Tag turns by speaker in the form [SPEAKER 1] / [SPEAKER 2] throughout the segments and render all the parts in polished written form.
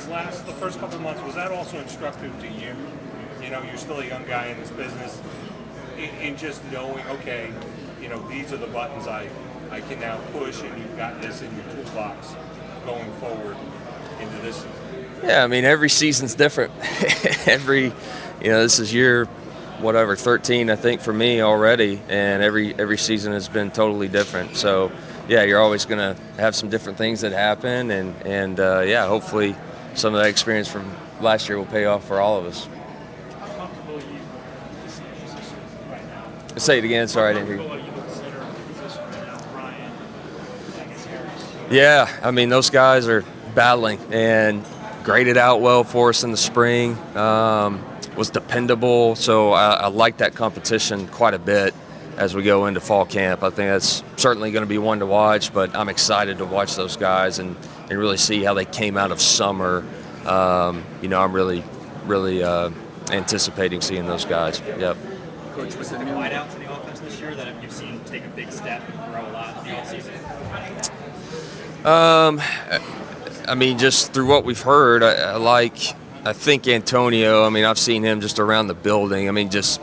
[SPEAKER 1] the first couple of months, was that also instructive to you? You know, you're still a young guy in this business, in just knowing, okay, you know, these are the buttons I can now push, and you've got this in your toolbox going forward into this season.
[SPEAKER 2] Yeah, I mean, every season's different. This is year 13, I think, for me already, and every season has been totally different. So, yeah, you're always going to have some different things that happen, and hopefully some of that experience from last year will pay off for all of us.
[SPEAKER 3] How comfortable are you with the position right now?
[SPEAKER 2] Say it again. Sorry, I didn't hear you.
[SPEAKER 3] How comfortable are you with the center position right now, Brian, I guess Harris?
[SPEAKER 2] Yeah, I mean, those guys are battling and graded out well for us in the spring. Was dependable, so I like that competition quite a bit as we go into fall camp. I think that's certainly going to be one to watch, but I'm excited to watch those guys and really see how they came out of summer. I'm really anticipating seeing those guys. Yep.
[SPEAKER 4] Coach, was there any wideouts in the offense this year that you've seen take a big step and grow a lot in the offseason?
[SPEAKER 2] I mean, just through what we've heard, I think Antonio, I mean, I've seen him just around the building. I mean, just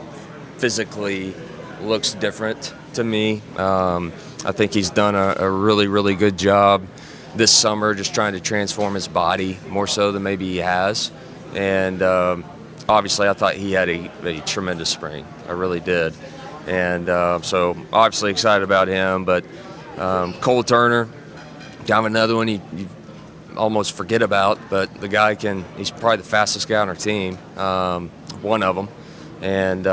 [SPEAKER 2] physically looks different to me. I think he's done a really, really good job this summer just trying to transform his body more so than maybe he has. And obviously I thought he had a tremendous spring. I really did. And so obviously excited about him. But Cole Turner, kind of another one you almost forget about, but the guy he's probably the fastest guy on our team, one of them. And,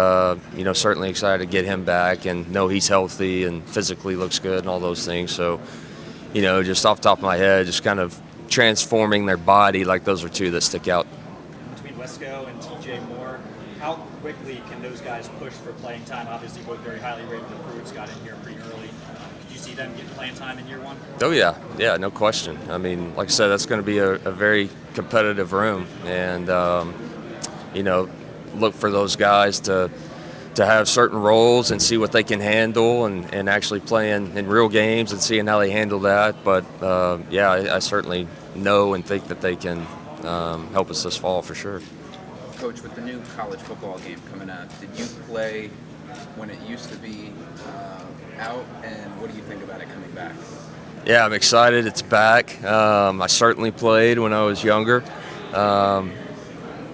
[SPEAKER 2] certainly excited to get him back and know he's healthy and physically looks good and all those things. So, just off the top of my head, just kind of transforming their body, like those are two that stick out.
[SPEAKER 4] Between Wesco and TJ Moore, how quickly can those guys push for playing time? Obviously, both very highly rated recruits got in here pretty early. Could you see them get playing time in year one?
[SPEAKER 2] Oh, yeah. Yeah, no question. I mean, like I said, that's going to be a very competitive room. And, look for those guys to have certain roles and see what they can handle and actually playing in real games and seeing how they handle that. But, I certainly know and think that they can help us this fall for sure.
[SPEAKER 5] Coach, with the new college football game coming out, did you play when it used to be out, and what do you think about it coming back?
[SPEAKER 2] Yeah, I'm excited. It's back. I certainly played when I was younger.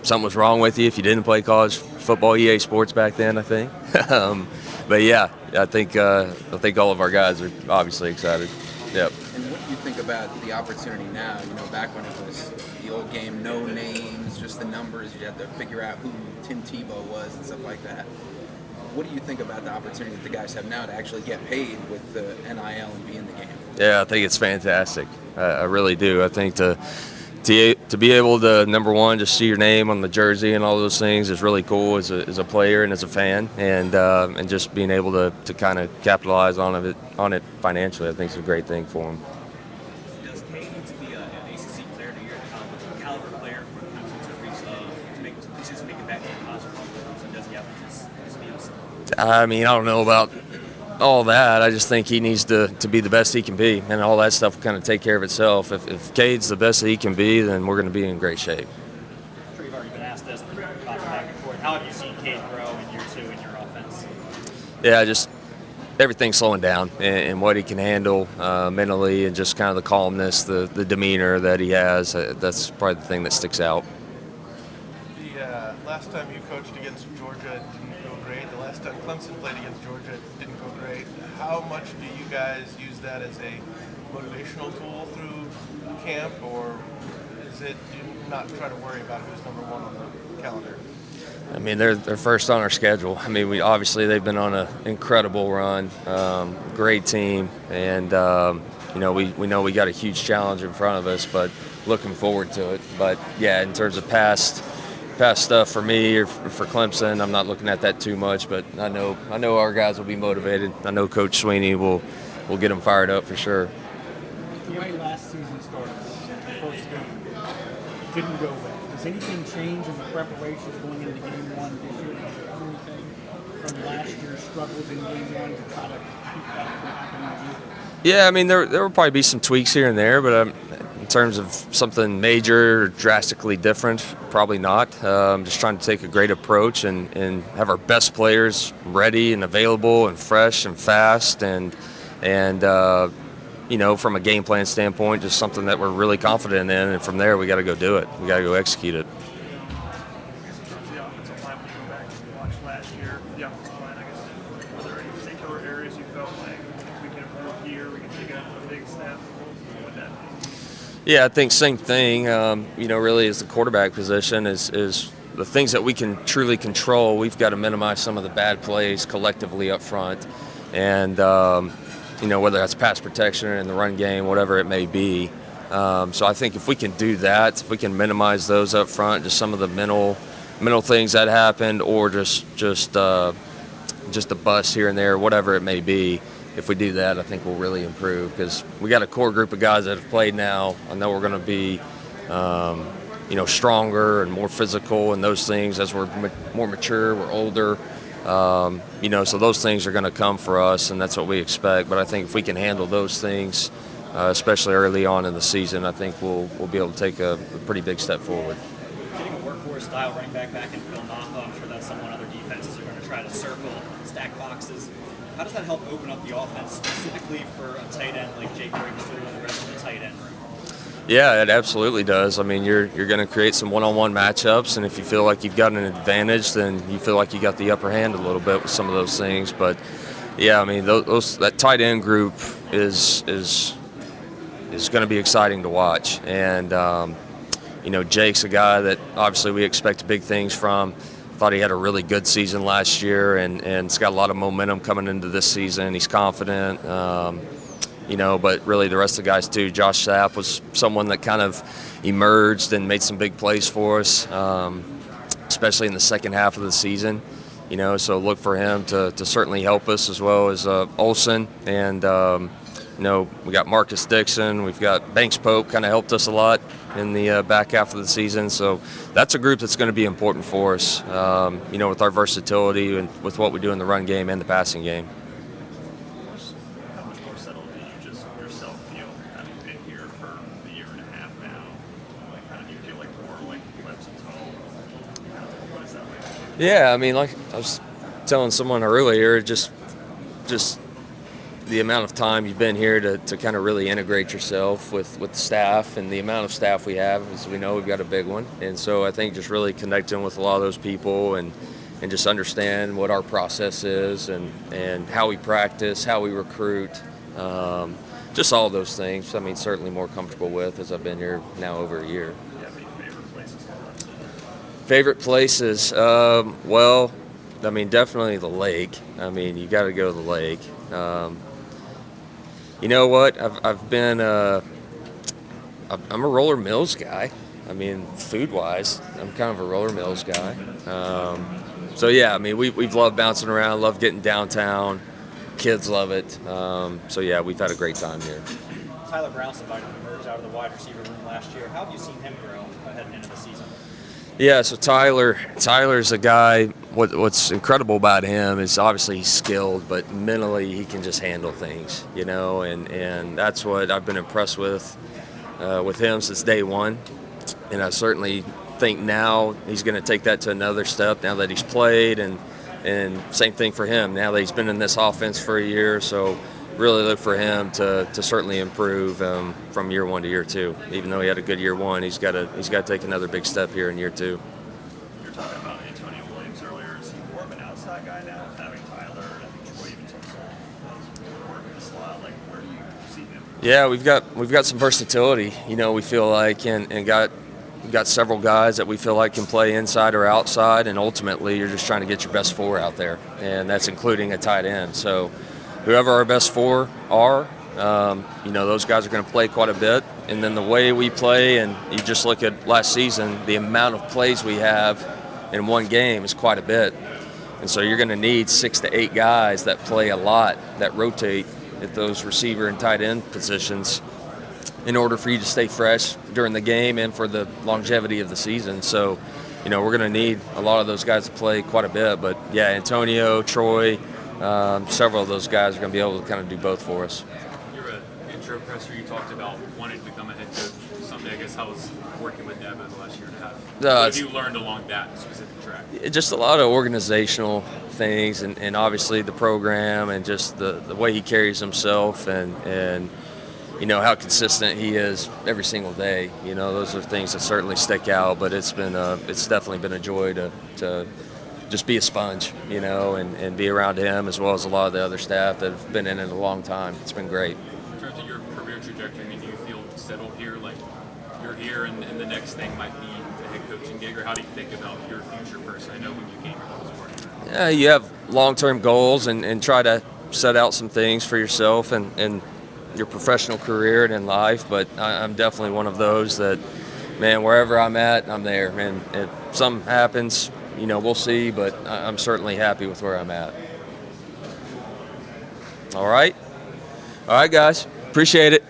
[SPEAKER 2] Something was wrong with you if you didn't play college football, EA Sports back then, I think. But yeah, I think all of our guys are obviously excited. Yep.
[SPEAKER 5] And what do you think about the opportunity now? Back when it was the old game, no names, just the numbers. You had to figure out who Tim Tebow was and stuff like that. What do you think about the opportunity that the guys have now to actually get paid with the NIL and be in the game?
[SPEAKER 2] Yeah, I think it's fantastic. I really do. I think to be able to, number one, just see your name on the jersey and all those things is really cool as a player and as a fan, and just being able to kind of capitalize on it financially, I think is a great thing for them.
[SPEAKER 4] Does Cade need to be an ACC player to year caliber player for Clemson to reach to make it back to the college football? So does he have his skills?
[SPEAKER 2] I mean, I don't know about all that. I just think he needs to be the best he can be, and all that stuff will kind of take care of itself. If Cade's the best that he can be, then we're going to be in great shape.
[SPEAKER 4] I'm sure you've already been asked this, but back and forth. How have you seen Cade grow in year two in your offense?
[SPEAKER 2] Yeah, just everything's slowing down and what he can handle mentally, and just kind of the calmness, the demeanor that he has. That's probably the thing that sticks out.
[SPEAKER 6] The last time you coached against Georgia, it didn't go great. The last time Clemson played against Georgia, it didn't go great. How much do you guys use that as a motivational tool through camp, or is it you not try to worry about who's number one on the calendar?
[SPEAKER 2] I mean, they're first on our schedule. I mean, they've been on an incredible run, great team, and we know we got a huge challenge in front of us, but looking forward to it. But yeah, in terms of past stuff for me or for Clemson, I'm not looking at that too much. But I know our guys will be motivated. I know Coach Sweeney will get them fired up for sure.
[SPEAKER 3] The way last season started, the first game didn't go well. Does anything change in the preparations going into game one this year? Anything from last year's struggles in game one to try to keep that from happening again?
[SPEAKER 2] Yeah, I mean, there will probably be some tweaks here and there, but in terms of something major or drastically different, probably not. Just trying to take a great approach and have our best players ready and available and fresh and fast and from a game plan standpoint, just something that we're really confident in. And from there, we got to go do it. We got to go execute it.
[SPEAKER 7] The offensive line, when you go back and watch last year, the offensive line, I guess, were there any particular areas you felt like we can improve here, we can take a big step? What would that be?
[SPEAKER 2] Yeah, I think same thing. Really is the quarterback position is the things that we can truly control. We've got to minimize some of the bad plays collectively up front. And, whether that's pass protection or in the run game, whatever it may be. So I think if we can do that, if we can minimize those up front, just some of the mental things that happened, or just a bust here and there, whatever it may be. If we do that, I think we'll really improve because we got a core group of guys that have played now. I know we're going to be, stronger and more physical and those things as we're more mature, we're older. So those things are going to come for us, and that's what we expect. But I think if we can handle those things, especially early on in the season, I think we'll be able to take a pretty big step forward.
[SPEAKER 4] Getting a workhorse-style running back in Phil Napa, I'm sure that's someone other defenses are going to try to circle, stack boxes. How does that help open up the offense, specifically for a tight end like Jake Briggs and the rest of the tight end room?
[SPEAKER 2] Yeah, it absolutely does. I mean, you're going to create some one-on-one matchups, and if you feel like you've got an advantage, then you feel like you got the upper hand a little bit with some of those things. But yeah, I mean, that tight end group is going to be exciting to watch. And Jake's a guy that obviously we expect big things from. Thought he had a really good season last year, and it's got a lot of momentum coming into this season. He's confident. But really the rest of the guys too. Josh Sapp was someone that kind of emerged and made some big plays for us, especially in the second half of the season. So look for him to certainly help us, as well as Olsen. And, we got Marcus Dixon. We've got Banks Pope kind of helped us a lot in the back half of the season. So that's a group that's going to be important for us, with our versatility and with what we do in the run game and the passing game.
[SPEAKER 7] How much more settled do you just yourself feel having been here for a year and a half now? Like, how do you feel like more like Clemson's home? What is that like?
[SPEAKER 2] Yeah, I mean, like I was telling someone earlier, just the amount of time you've been here to kind of really integrate yourself with the staff, and the amount of staff we have, as we know, we've got a big one. And so I think just really connecting with a lot of those people and just understand what our process is and how we practice, how we recruit, just all those things. I mean, certainly more comfortable with as I've been here now over a year.
[SPEAKER 7] Do you have any favorite places?
[SPEAKER 2] Favorite places? Definitely the lake. I mean, you got to go to the lake. You know what? I've been I'm a Roller Mills guy. I mean, food-wise, I'm kind of a Roller Mills guy. So yeah, I mean, we've loved bouncing around, loved getting downtown. Kids love it. So yeah, we've had a great time here.
[SPEAKER 4] Tyler Brown somebody emerged out of the wide receiver room last year. How have you seen him grow heading into the season?
[SPEAKER 2] Yeah, so Tyler's a guy. What's incredible about him is obviously he's skilled, but mentally he can just handle things, and that's what I've been impressed with him since day one. And I certainly think now he's going to take that to another step now that he's played, and same thing for him now that he's been in this offense for a year. So really look for him to certainly improve from year one to year two. Even though he had a good year one, he's got to take another big step here in year two.
[SPEAKER 7] You're talking about Antonio Williams earlier. Is he more of an outside guy now, having Tyler? And I think Troy even took some work in the slot. Like, where do you see him?
[SPEAKER 2] Yeah, we've got some versatility. We feel like and got several guys that we feel like can play inside or outside, and ultimately you're just trying to get your best four out there, and that's including a tight end. So whoever our best four are, those guys are going to play quite a bit. And then the way we play, and you just look at last season, the amount of plays we have in one game is quite a bit. And so you're going to need 6 to 8 guys that play a lot, that rotate at those receiver and tight end positions in order for you to stay fresh during the game and for the longevity of the season. So, we're going to need a lot of those guys to play quite a bit. But, yeah, Antonio, Troy, several of those guys are going to be able to kind of do both for us.
[SPEAKER 8] You're an intro presser, you talked about wanting to become a head coach someday. I guess how was working with Dabo the last year and a half? What have you learned along that specific track?
[SPEAKER 2] Just a lot of organizational things, and obviously the program, and just the way he carries himself, and how consistent he is every single day. Those are things that certainly stick out. But it's definitely been a joy to just be a sponge, and be around him, as well as a lot of the other staff that have been in it a long time. It's been great.
[SPEAKER 8] In terms of your career trajectory, do you feel settled here? Like you're here, and the next thing might be the head coaching gig, or how do you think about your future person? I know when you came here, that was part of it.
[SPEAKER 2] Yeah, you have long-term goals, and try to set out some things for yourself and your professional career and in life. But I'm definitely one of those that, man, wherever I'm at, I'm there. And if something happens, we'll see. But I'm certainly happy with where I'm at. All right, guys. Appreciate it.